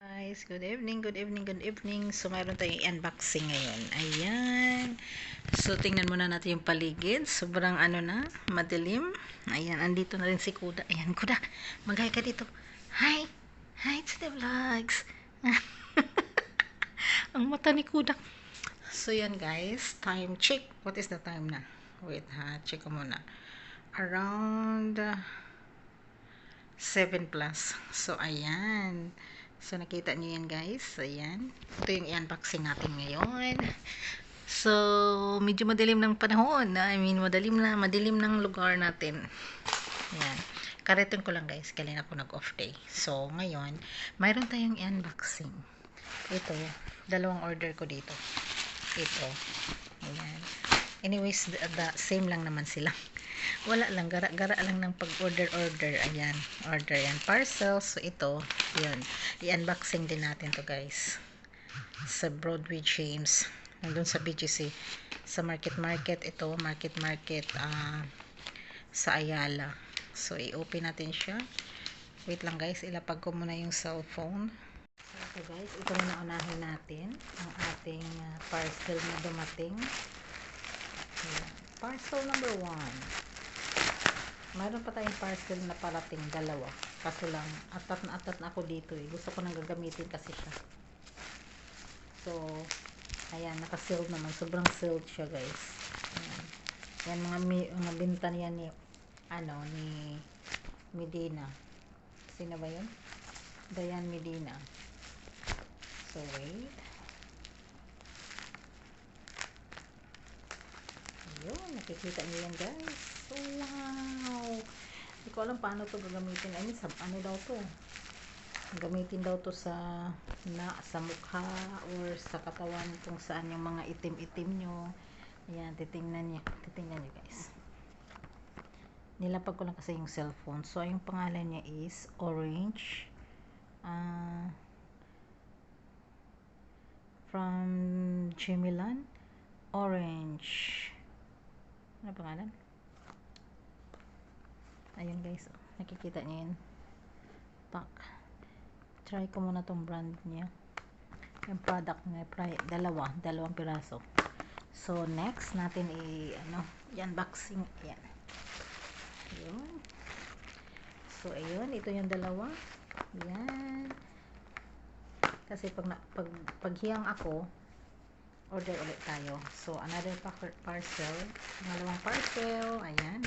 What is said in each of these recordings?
Guys, good evening, good evening, good evening. So, mayroon tayong unboxing ngayon. Ayan. So, tingnan muna natin yung paligid. Sobrang madilim. Ayan, andito na rin si Kuda. Ayan, Kuda, mag-hi ka dito. Hi! Hi to the vlogs! Ang mata ni Kuda. So, yan guys. Time check. What is the time na? Wait ha, check ko muna. Around 7 plus. So, ayan. So, nakita nyo yan guys. Ayan. Ito yung i-unboxing natin ngayon. So, medyo madilim ng panahon. Madilim ng lugar natin. Ayan. Kariton ko lang guys. Kailan ako nag-off day. So, ngayon, mayroon tayong i-unboxing. Ito. Dalawang order ko dito. Ito. Ayan. Anyways, the same lang naman sila. Wala lang, gara-gara lang ng pag-order. Ayan, order yan. Parcel. So, ito, yun. I-unboxing din natin to guys. Sa Broadway James. Nandun sa BGC. Sa Market, ito, Market, sa Ayala. So, i-open natin siya. Wait lang guys, ilapag ko muna yung cellphone. So, ito guys, ito na unahin natin. Ang ating parcel na dumating. Ayan. Parcel number 1. Mayroon pa tayong parcel na parating, dalawa. Kaso lang, atat na ako dito eh. Gusto ko nang gagamitin kasi siya. So, ayan, naka-sealed naman. Sobrang sealed siya guys. Ayan. Yan mga binta niya ni Medina. Sino ba yun? Diane Medina. So, wait. Ayun, nakikita niyo yan guys. So, wow! Hindi ko alam paano to gagamitin. I mean, ano daw to? Gamitin daw to sa mukha or sa katawan kung saan yung mga itim-itim nyo. Ayan, titingnan nyo guys. Nilapag ko lang kasi yung cellphone. So, yung pangalan niya is Orange. From Gemilan. Orange. Ano pangalan? Ayun guys, nakikita niyo yun. Pack. Try ko muna tong brand niya. Yung product niya, dalawang piraso. So, next natin i-unboxing. Ayan. Ayun. So, ayun. Ito yung dalawa. Ayan. Kasi pag hiyang ako, order ulit tayo. So, another parcel. Pangalawang parcel. Ayan.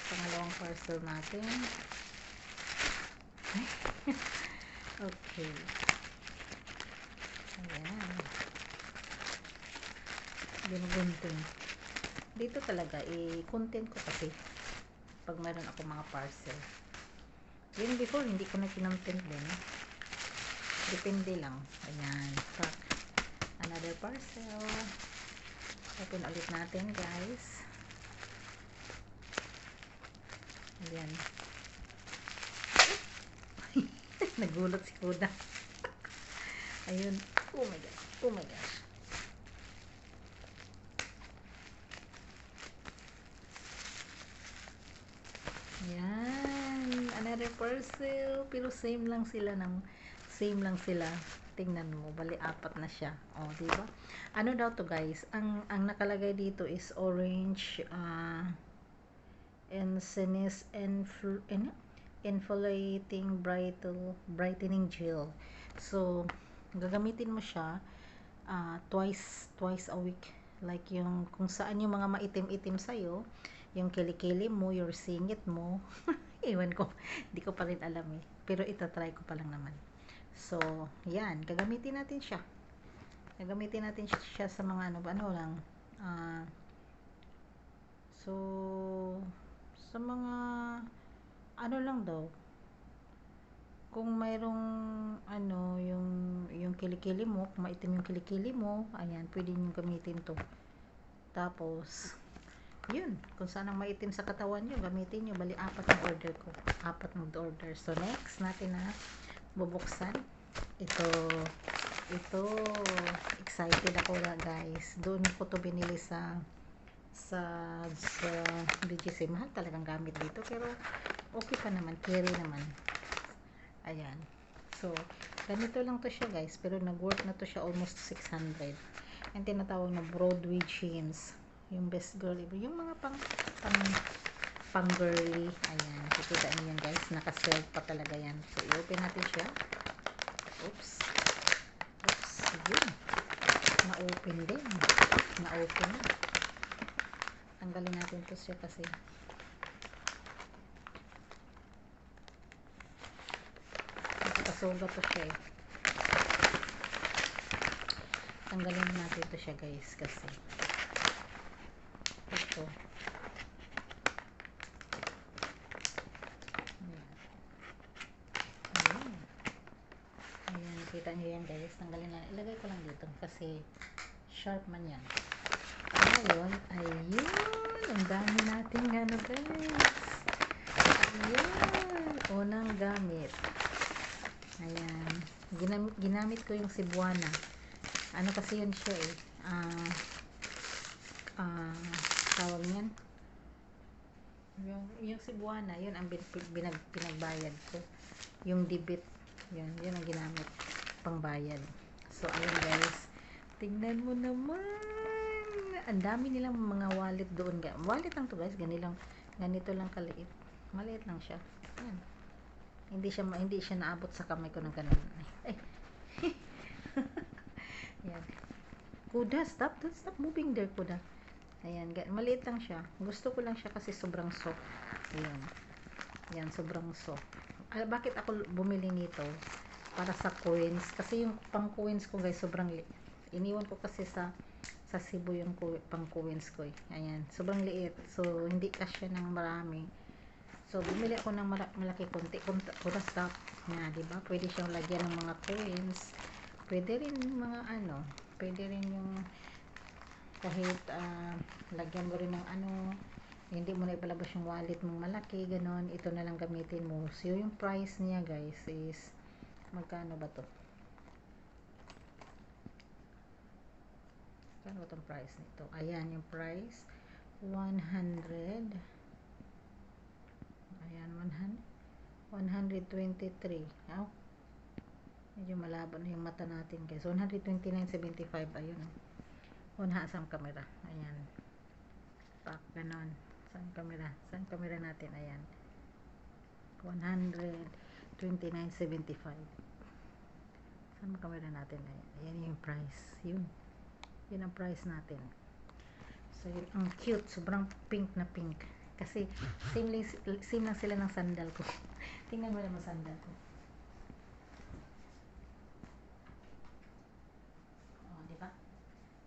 Pangalawang parcel natin. Okay. Ayan. Ginugundin. Dito talaga, i-content ko kasi pag meron ako mga parcel. Yun before, hindi ko na kinontent din. Depende lang. Ayan. Pack. Another parcel. Open ulit natin guys. Ayan. Nagulat si Kuda. Ayun. Oh my gosh. Oh my gosh. Ayan. Another parcel. Pero same lang sila. Tingnan mo. Bali, 4 na siya. O, diba? Ano daw to guys? Ang nakalagay dito is orange Infoliating brightening gel. So, gagamitin mo siya twice a week. Like yung kung saan yung mga maitim-itim sa'yo, yung kilikili mo, your singit mo. Ewan ko, hindi ko pa rin alam eh. Pero itatry ko pa lang naman. So, yan. Gagamitin natin siya. Sa mga lang. So, sa mga lang daw. Kung mayroong yung kilikili mo, kung maitim yung kilikili mo, ayan, pwede nyo gamitin to. Tapos, yun, kung saan ang maitim sa katawan nyo, gamitin nyo. Bali, 4 ang order ko. 4 mag-order. So, next natin na bubuksan. Ito, excited ako na guys. Doon ko to binili sa BGC. Mahal talagang gamit dito, pero okay pa naman, carry naman. Ayan. So, Ganito lang to siya guys, pero nag-worth na to siya almost 600. Yung tinatawag na Broadway jeans. Yung best girl, yung mga pang girly. Ayan, kikita niyo yan guys, naka-sell pa talaga yan. So i-open natin siya. Oops. Oops, yun. Na-open din. Na-open na. Tanggalin natin to siya kasi nakasugat to siya eh. Tanggalin natin to siya guys kasi ito. Ayan. Ayan, nakita nyo yan guys. Tanggalin na. Ilagay ko lang dito kasi sharp man yan. Ngayon, ayun. Ang dami nating ano guys. Ayan. Unang gamit. Ayan. Ginamit ko yung Cebuana. Ano kasi yun siya eh. Tawag niyan. Yung Cebuana, yun ang pinagbayad ko. Yung debit, yun ang ginamit pangbayad. So, ayun guys. Tingnan mo naman. Ang dami nilang mga wallet doon. Wallet lang to guys. Ganito lang kaliit. Maliit lang siya. Ayan. Hindi siya naabot sa kamay ko ng ganun. Ay. Ayan. Kuda, stop moving there, Kuda. Ayan, maliit lang siya. Gusto ko lang siya kasi sobrang soft. Ayan. Ayan, sobrang soft. Bakit ako bumili nito? Para sa coins. Kasi yung pang coins ko guys, sobrang liit. Iniwan ko kasi sa Cebu yung pang coins ko. Ayan, sobrang liit. So, hindi kasya ng marami. So, bumili ako ng malaki konti. Kuda, stop. Ayan, diba? Pwede siyang lagyan ng mga coins. Pwede rin mga ano. Pwede rin yung kahit lagyan mo rin ng ano, hindi mo na ipalabas yung wallet mong malaki, ganon, ito na lang gamitin mo. So yung price niya guys is magkano ba to? Magkano ba tong price nito? Ayan yung price 100. Ayan 123. Oh, medyo malabo na yung mata natin guys. 129.75. ayun oh. Unha sa camera. Ayan. Pak, ganon. Saan camera natin? Ayan. 129.75. Saan ang camera natin? Ayan yung price. Yun ang price natin. So, yun. Ang cute. Sobrang pink na pink. Kasi, same lang sila ng sandal ko. Tingnan mo naman sandal ko.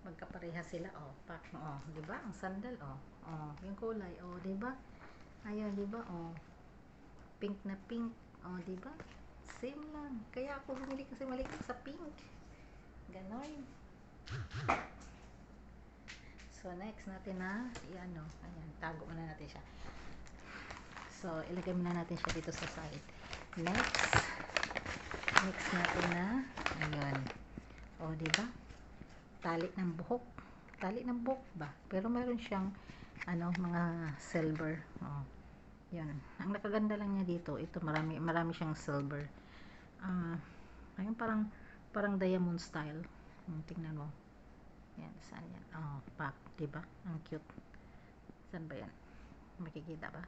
Magkapareha sila pak di ba ang sandal yung kulay di ba ayun di ba pink na pink di ba same lang kaya ako bumili kasi malik sa pink ganon. So next natin na ayan tago muna natin siya. So ilagay muna natin siya dito sa side. Next natin na ayun di ba tali ng buhok ba, pero meron siyang mga silver. Yan ang nakaganda lang niya dito. Ito marami siyang silver. Ayun parang diamond style. Tingnan mo yan, saan yan? Pak, diba ang cute. Saan ba yan, makikita ba?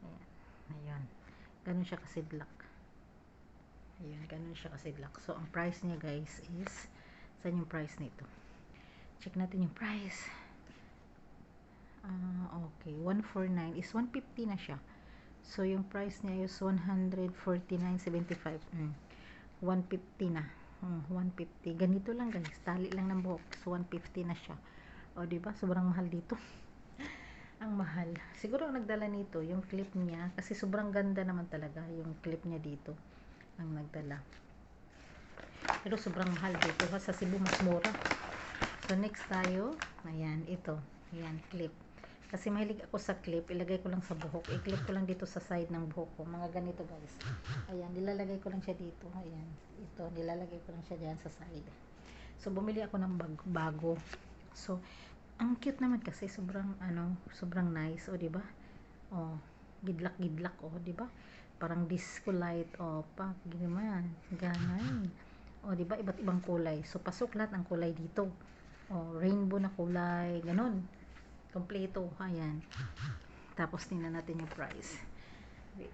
Ayan, ayun ganun siya kasidlak. So ang price niya guys is, saan yung price nito? Check natin yung price. Okay, 149 is 150 na siya. So yung price niya is 149.75. 150 na. 150. Ganito lang guys, tali lang ng buhok. So 150 na siya. Diba? Sobrang mahal dito. Ang mahal. Siguro ang nagdala nito yung clip niya, kasi sobrang ganda naman talaga yung clip niya dito. Ang nagdala. Pero sobrang mahal dito. Sa Cebu mas mura. So next tayo, ayan, ito. Ayan, clip. Kasi mahilig ako sa clip, ilagay ko lang sa buhok. I-clip ko lang dito sa side ng buhok ko. Mga ganito guys. Ayan, nilalagay ko lang siya dito. Ayan, ito, nilalagay ko lang siya diyan sa side. So bumili ako ng bago. So ang cute naman kasi sobrang nice, di ba? gidlak-gidlak, oh, di ba? Parang disco light, oh, pa, ginaman, ganan. Oh, di ba? Iba't ibang kulay. So, pasok lahat ng kulay dito. Oh, rainbow na kulay, ganun. Kompleto, ayan. Tapos, tingnan natin yung price. Wait.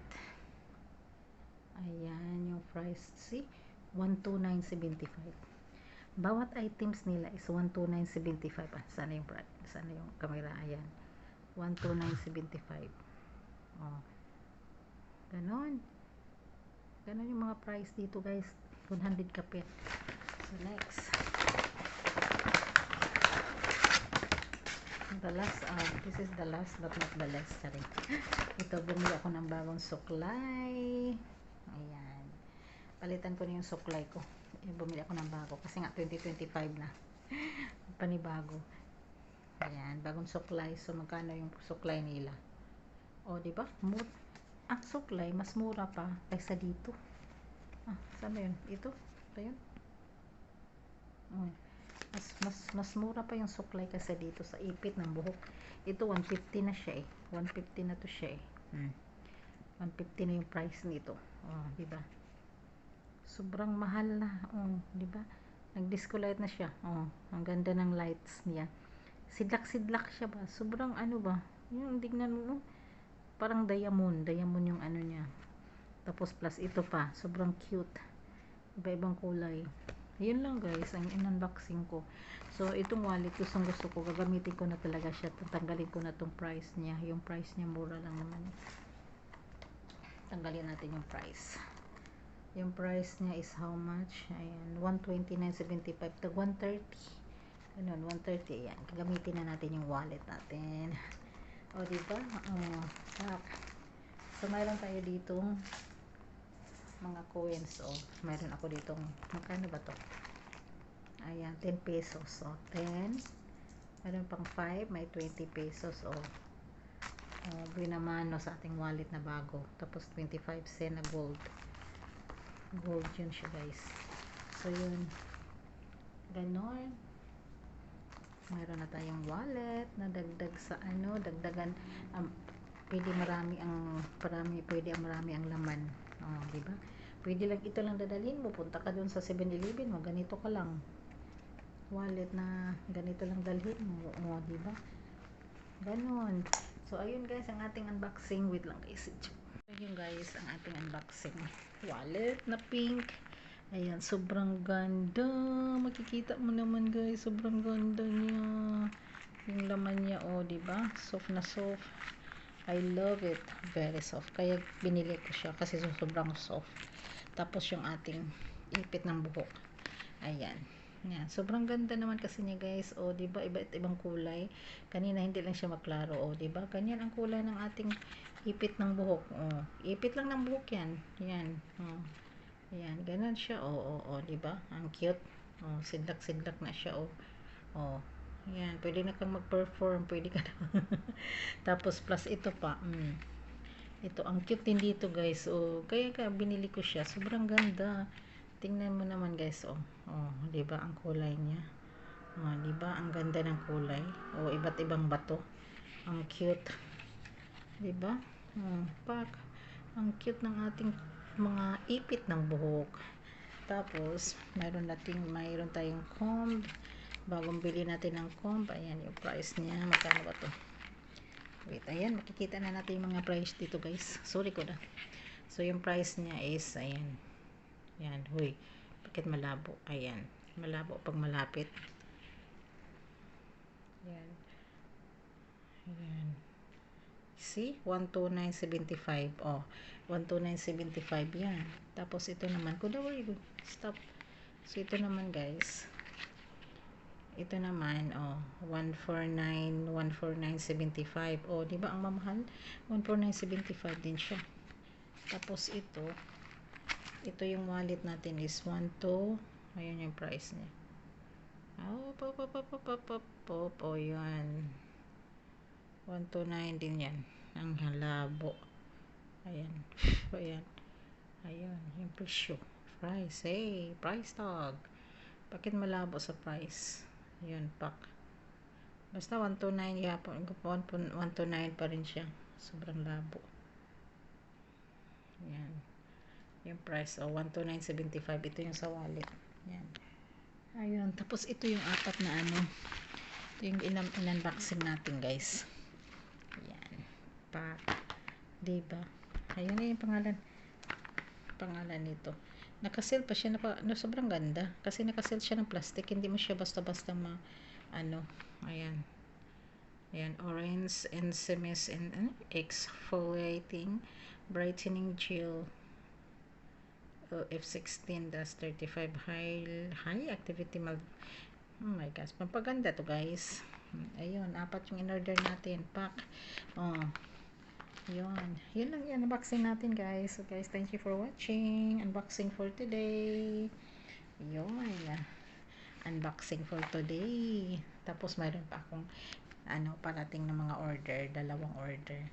Ayan, yung price. See? 129.75. Bawat items nila is 129.75. Ah, sana yung price? Sana yung camera? Ayan. 129.75. Oh. Ganon. Ganon yung mga price dito, guys. 100 kapit. So, next. The last, this is the last but not the last. Sorry. Ito, bumili ako ng bagong suklay. Ayan. Palitan ko na yung suklay ko. Bumili ako ng bago. Kasi nga, 2025 na. Panibago. Ayan. Bagong suklay. So, magkano yung suklay nila? O, diba? Ang suklay, mas mura pa kaysa dito. Ah, saan ba yun? Ito? Ito yun? Mas mura pa yung suklay kasi dito sa ipit ng buhok. Ito 150 na siya eh. 150 na to siya eh. 150 na yung price nito. Oh, di ba? Sobrang mahal na. Oh, di ba? Nag-disco light na siya. Oh, ang ganda ng lights niya. Sidlak-sidlak siya ba? Sobrang ano ba? Yung tignan mo, parang diamond yung ano niya. Tapos plus ito pa, sobrang cute. Iba-ibang kulay. Yun lang guys, ang in-unboxing ko. So, itong wallet, gusto ko, gagamitin ko na talaga siya. Tanggalin ko na tong price niya. Yung price niya, mura lang naman. Tanggalin natin yung price. Yung price niya is how much? Ayan, 129.75. Tag 130. Ganun, 130. Ayan, gagamitin na natin yung wallet natin. O, diba? Tak. So, mayroon tayo ditong mga coins. O, mayroon ako ditong, magkano ba to? Ayan, 10 pesos. O, 10. Mayroon pang 5. May 20 pesos. O, binamano sa ating wallet na bago. Tapos, 25 cent na gold. Gold yun siya, guys. So, yun. Ganon. Mayroon na tayong wallet na dagdag sa ano, dagdagan, pwede marami ang laman. Oh, di ba? Pwede lang ito lang dadalhin mo, punta ka doon sa 7-Eleven mo, ganito ka lang. Wallet na ganito lang dalhin mo, oh, di ba? Ganon. So ayun guys, ang ating unboxing. Wait lang guys. Ayun guys, ang ating unboxing. Wallet na pink. Ayan, sobrang ganda. Makikita mo naman guys, sobrang ganda niya. Yung laman niya, oh, di ba? Soft na soft. I love it. Very soft. Kaya binili ko siya kasi sobrang soft. Tapos yung ating ipit ng buhok. Ayan. Yan. Sobrang ganda naman kasi niya guys. O, diba? Iba't ibang kulay. Kanina hindi lang siya maklaro. O, diba? Ganyan ang kulay ng ating ipit ng buhok. O, ipit lang ng buhok yan. Yan. O. Ayan. Ganon siya. O, diba? Ang cute. O, sidlak-sidlak na siya. O. Ayan, pwede na kang mag-perform, pwede ka na. Tapos plus ito pa. Ito, ang cute din dito guys. Kaya binili ko siya. Sobrang ganda. Tingnan mo naman guys. 'Di ba ang kulay niya? 'Di ba ang ganda ng kulay? Iba't ibang bato. Ang cute. 'Di ba? Pak. Ang cute ng ating mga ipit ng buhok. Tapos, mayroon tayong comb. Bagong bili natin ng comb. Ayan yung price niya. Magkano ba to? Wait, ayan. Makikita na natin yung mga price dito guys. Sorry ko na. So, yung price niya is, ayan. Ayan, huy. Bakit malabo? Ayan. Malabo pag malapit. Ayan. Ayan. See? 129.75. 129.75 yan. Tapos, ito naman. Stop. So, ito naman guys. Ito naman, 149.75. Di ba ang mamahal? 149.75 din siya. Tapos ito yung wallet natin is 12. Ayan yung price niya. Yan. 129 din yan. Ang halabo. Ayan. Ayan, yung presyo. Price, price tag. Bakit malabo sa price? Yun, pak. Basta 129, 129 pa rin siya. Sobrang labo. Yung price, 129.75. Ito yung sa wallet. Yan. Ayun. Tapos ito yung apat na ano. Ito yung in-unboxing natin, guys. Yan. Diba? Ayun na yung pangalan nito. Naka-seal pa siya, sobrang ganda kasi naka-seal siya ng plastic, hindi mo siya basta-basta ayan, orange enzymes and exfoliating brightening gel F16-35 high activity oh my gosh, pampaganda to, guys. Ayun, apat yung in-order natin, pack. Yun lang yan, unboxing natin, guys. So guys, thank you for watching. Unboxing for today. Yun. Unboxing for today. Tapos mayroon pa akong parating ng mga order, 2 order.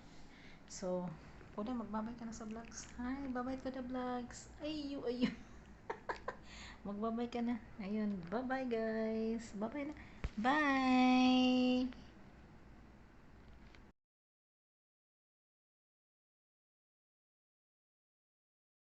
So, Kuda, magbabay ka na sa vlogs. Hi, bye-bye to the vlogs. Ayu. Magbabay ka na. Ayun, bye-bye, guys. Bye-bye na. Bye!